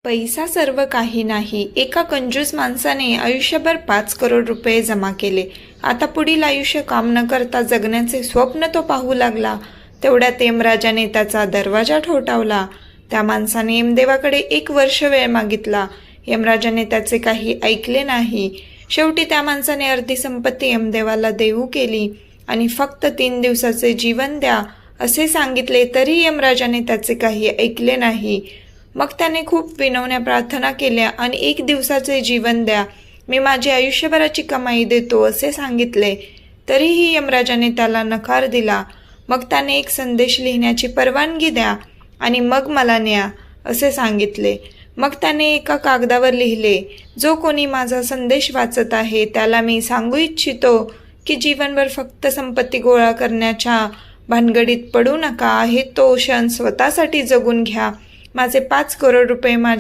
पैसा सर्व काही नाही. एका कंजूस माणसाने आयुष्यभर 5 करोड रुपये जमा केले. आता पुढील आयुष्य काम न करता जगण्याचे स्वप्न तो पाहू लागला. तेवढ्यात यमराजाने त्याचा दरवाजा ठोठावला. त्या माणसाने यमदेवाकडे 1 वर्ष वेळ मागितला. यमराजाने त्याचे काही ऐकले नाही. शेवटी त्या माणसाने अर्धी संपत्ती यमदेवाला देऊ केली आणि फक्त 3 दिवसाचे जीवन द्या असे सांगितले, तरी यमराजाने त्याचे काही ऐकले नाही. मग त्याने खूप विनवण्या प्रार्थना केल्या आणि 1 दिवसाचे जीवन द्या, मी माझी आयुष्यभराची कमाई देतो असे सांगितले, तरीही यमराजाने त्याला नकार दिला. मग त्याने एक संदेश लिहिण्याची परवानगी द्या आणि मग मला न्या असे सांगितले. मग त्याने एका कागदावर लिहिले, जो कोणी माझा संदेश वाचत आहे त्याला मी सांगू इच्छितो की जीवनभर फक्त संपत्ती गोळा करण्याच्या भानगडीत पडू नका. आहे तो क्षण स्वतःसाठी जगून घ्या. माझे 5 करोड रुपये माझ्या